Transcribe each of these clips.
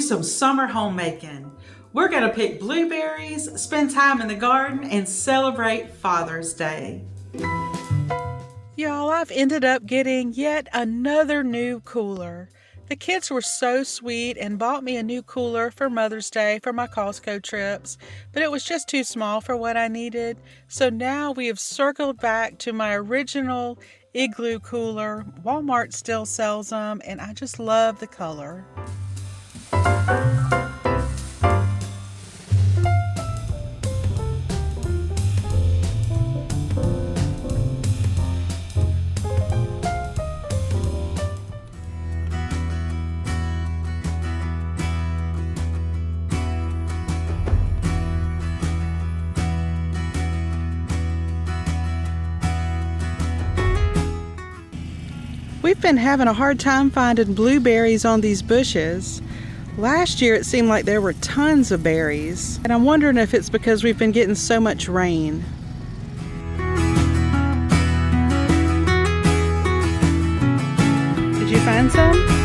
some summer homemaking. We're gonna pick blueberries, spend time in the garden, and celebrate Father's Day. Y'all, I've ended up getting yet another new cooler. The kids were so sweet and bought me a new cooler for Mother's Day for my Costco trips, but it was just too small for what I needed. So now we have circled back to my original Igloo cooler. Walmart still sells them, and I just love the color. We've been having a hard time finding blueberries on these bushes. Last year it seemed like there were tons of berries, and I'm wondering if it's because we've been getting so much rain. Did you find some?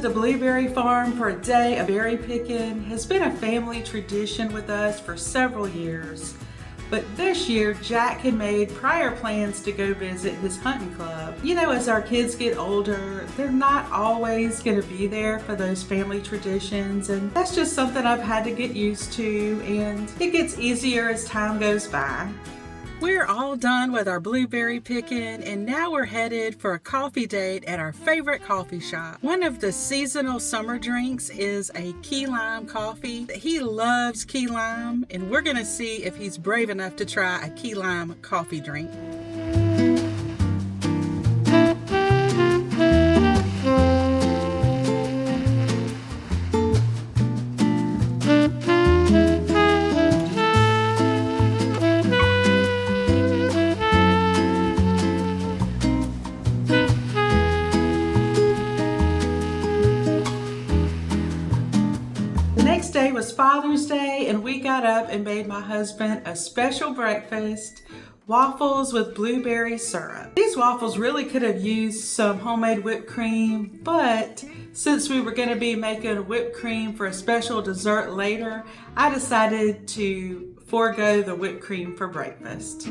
The blueberry farm for a day of berry picking has been a family tradition with us for several years. But this year, Jack had made prior plans to go visit his hunting club. You know, as our kids get older, they're not always going to be there for those family traditions, and that's just something I've had to get used to, and it gets easier as time goes by. We're all done with our blueberry picking, and now we're headed for a coffee date at our favorite coffee shop. One of the seasonal summer drinks is a key lime coffee. He loves key lime, and we're gonna see if he's brave enough to try a key lime coffee drink. Next day was Father's Day, and we got up and made my husband a special breakfast, waffles with blueberry syrup. These waffles really could have used some homemade whipped cream, but since we were going to be making whipped cream for a special dessert later, I decided to forego the whipped cream for breakfast.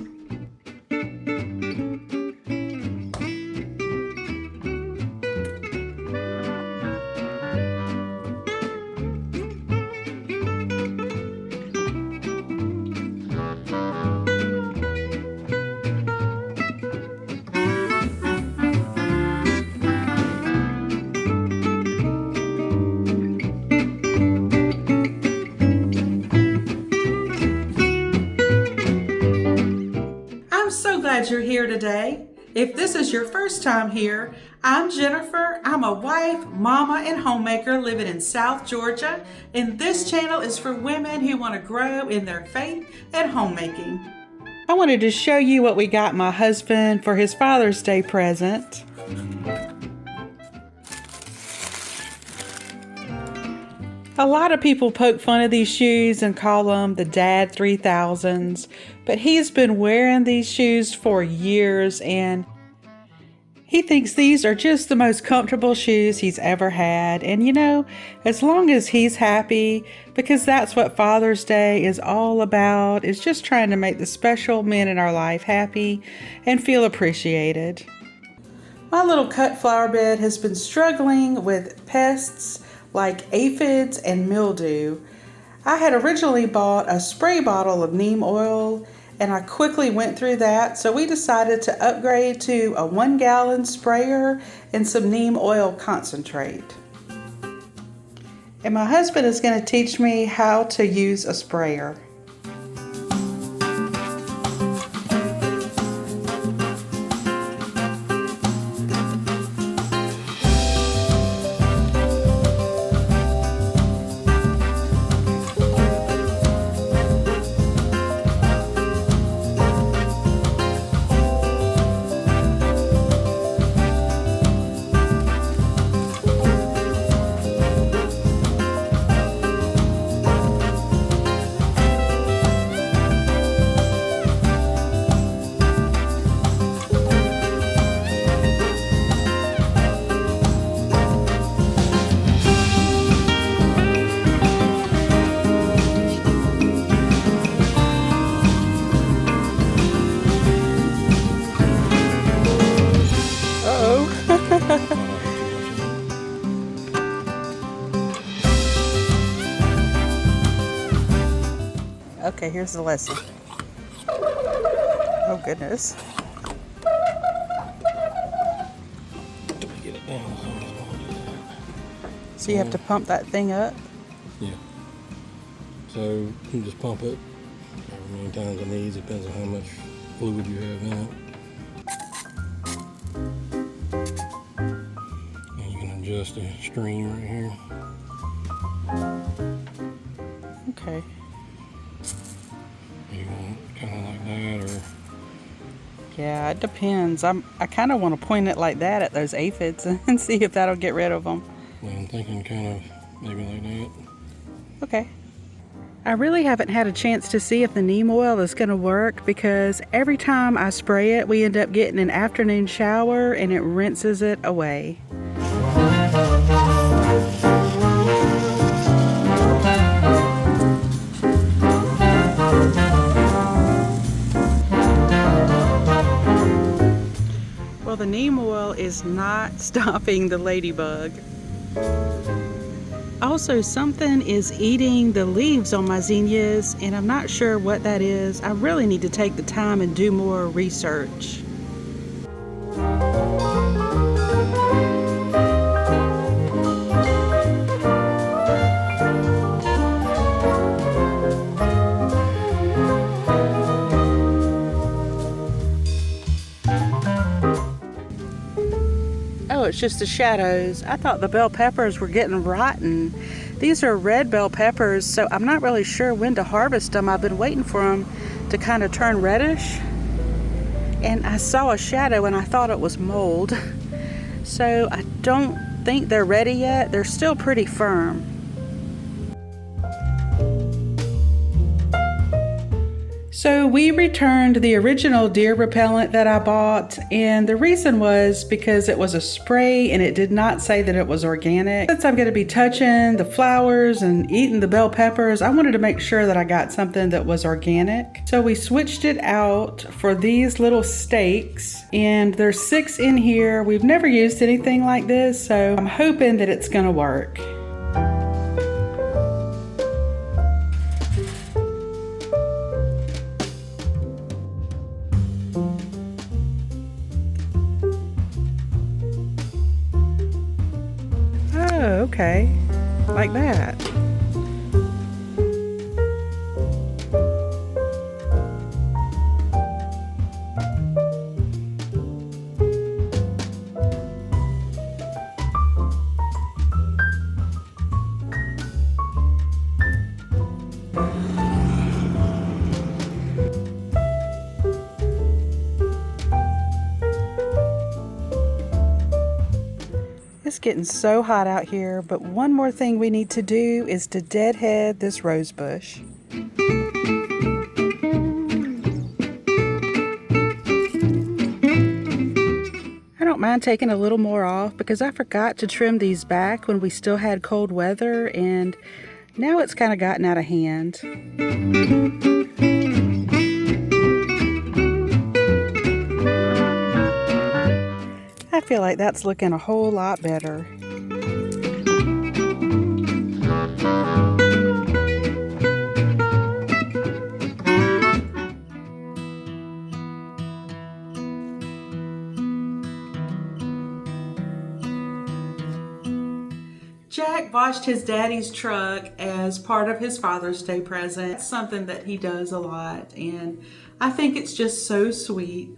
I'm so glad you're here today. If this is your first time here, I'm Jennifer. I'm a wife, mama, and homemaker living in South Georgia, and this channel is for women who want to grow in their faith and homemaking. I wanted to show you what we got my husband for his Father's Day present. A lot of people poke fun of these shoes and call them the Dad 3000s, but he's been wearing these shoes for years, and he thinks these are just the most comfortable shoes he's ever had. And you know, as long as he's happy, because that's what Father's Day is all about, is just trying to make the special men in our life happy and feel appreciated. My little cut flower bed has been struggling with pests like aphids and mildew. I had originally bought a spray bottle of neem oil, and I quickly went through that, so we decided to upgrade to a 1-gallon sprayer and some neem oil concentrate. And my husband is going to teach me how to use a sprayer. Okay, here's the lesson. Oh goodness. Get it down. So you have to pump that thing up? Yeah. So you just pump it however many times it needs, depends on how much fluid you have in it. And you can adjust the stream right here. Okay. You want it kind of like that, or Yeah, it depends. I kind of want to point it like that at those aphids and see if that'll get rid of them. well, I'm thinking kind of maybe like that. Okay. I really haven't had a chance to see if the neem oil is going to work because every time I spray it, we end up getting an afternoon shower and it rinses it away. Well, the neem oil is not stopping the ladybug. Also, something is eating the leaves on my zinnias, and I'm not sure what that is. I really need to take the time and do more research. Oh, it's just the shadows. I thought the bell peppers were getting rotten. These are red bell peppers, so I'm not really sure when to harvest them. I've been waiting for them to kind of turn reddish. And I saw a shadow and I thought it was mold. So I don't think they're ready yet. They're still pretty firm. So we returned the original deer repellent that I bought, and the reason was because it was a spray and it did not say that it was organic. Since I'm going to be touching the flowers and eating the bell peppers, I wanted to make sure that I got something that was organic. So we switched it out for these little stakes, and there's 6 in here. We've never used anything like this, so I'm hoping that it's going to work. Oh, okay, like that. It's getting so hot out here, but one more thing we need to do is to deadhead this rose bush. I don't mind taking a little more off because I forgot to trim these back when we still had cold weather, and now it's kind of gotten out of hand. I feel like that's looking a whole lot better. Jack Jack washed his daddy's truck as part of his Father's Day present. It's something that he does a lot, and I think it's just so sweet.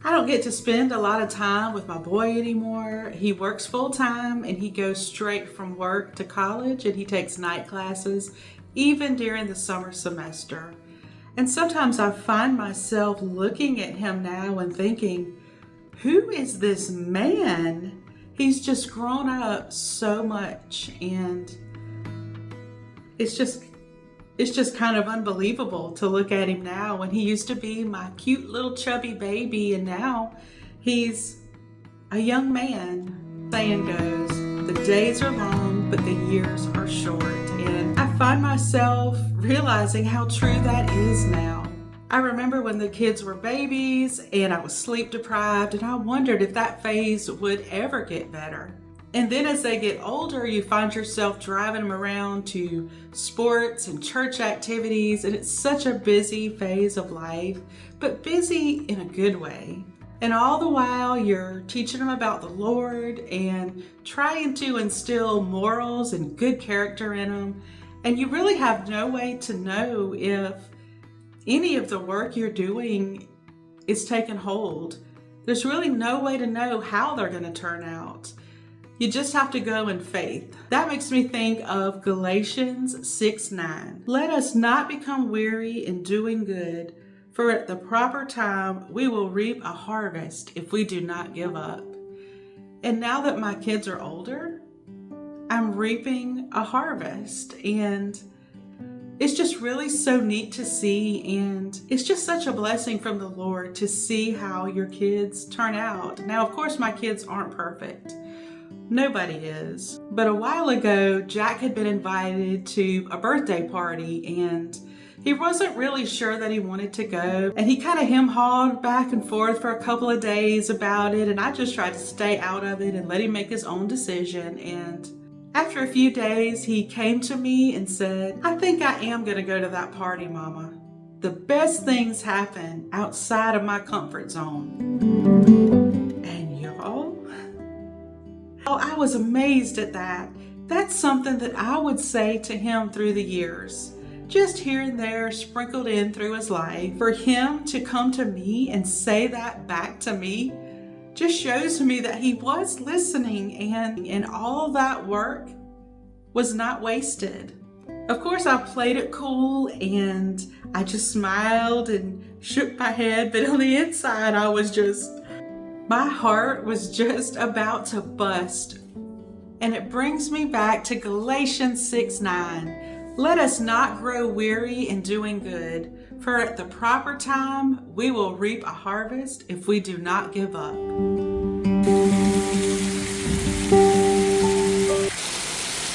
I don't get to spend a lot of time with my boy anymore. He works full time and he goes straight from work to college, and he takes night classes even during the summer semester. And sometimes I find myself looking at him now and thinking, who is this man? He's just grown up so much, and it's just kind of unbelievable to look at him now, when he used to be my cute little chubby baby, and now he's a young man. Saying goes, the days are long, but the years are short. And I find myself realizing how true that is now. I remember when the kids were babies and I was sleep deprived, and I wondered if that phase would ever get better. And then as they get older, you find yourself driving them around to sports and church activities, and it's such a busy phase of life, but busy in a good way. And all the while, you're teaching them about the Lord and trying to instill morals and good character in them. And you really have no way to know if any of the work you're doing is taking hold. There's really no way to know how they're going to turn out. You just have to go in faith. That makes me think of Galatians 6:9. Let us not become weary in doing good, for at the proper time we will reap a harvest if we do not give up. And now that my kids are older, I'm reaping a harvest, and it's just really so neat to see, and it's just such a blessing from the Lord to see how your kids turn out. Now, of course, my kids aren't perfect. Nobody is. But a while ago, Jack had been invited to a birthday party, and he wasn't really sure that he wanted to go. And he kind of hem-hawed back and forth for a couple of days about it, and I just tried to stay out of it and let him make his own decision. And after a few days, he came to me and said, I think I am going to go to that party, Mama. The best things happen outside of my comfort zone. And y'all, I was amazed at that. That's something that I would say to him through the years, just here and there sprinkled in through his life. For him to come to me and say that back to me just shows me that he was listening, and all that work was not wasted. Of course, I played it cool and I just smiled and shook my head, but on the inside, my heart was just about to bust. And it brings me back to Galatians 6:9. Let us not grow weary in doing good, for at the proper time we will reap a harvest if we do not give up.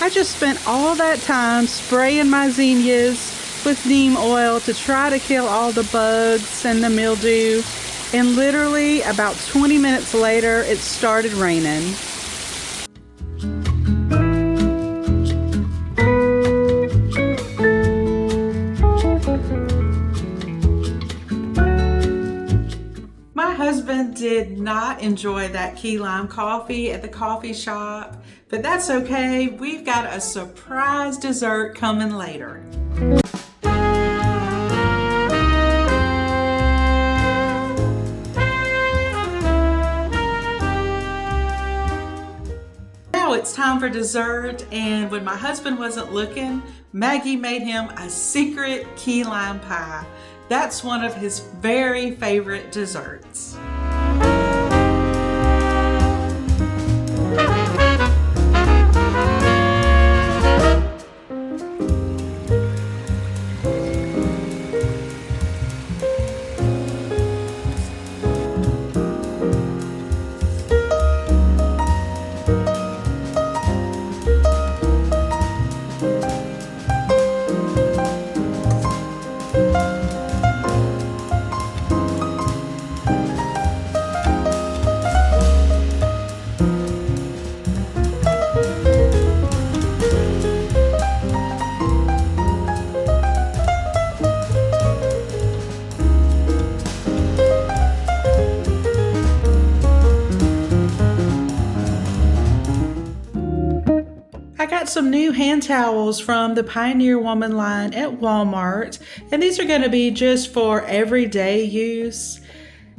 I just spent all that time spraying my zinnias with neem oil to try to kill all the bugs and the mildew, and literally about 20 minutes later it started raining. My husband did not enjoy that key lime coffee at the coffee shop, but that's okay. We've got a surprise dessert coming later. Now it's time for dessert, and when my husband wasn't looking, Maggie made him a secret key lime pie. That's one of his very favorite desserts. got some new hand towels from the Pioneer Woman line at Walmart, and these are going to be just for everyday use.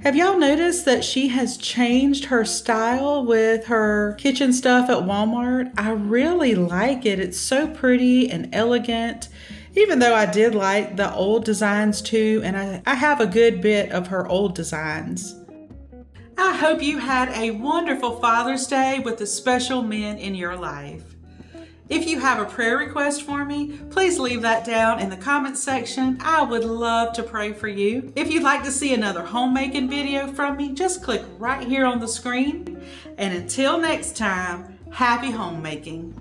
Have y'all noticed that she has changed her style with her kitchen stuff at Walmart? I really like it. It's so pretty and elegant, even though I did like the old designs too, and I have a good bit of her old designs. I hope you had a wonderful Father's Day with the special men in your life. If you have a prayer request for me, please leave that down in the comments section. I would love to pray for you. If you'd like to see another homemaking video from me, just click right here on the screen. And until next time, happy homemaking.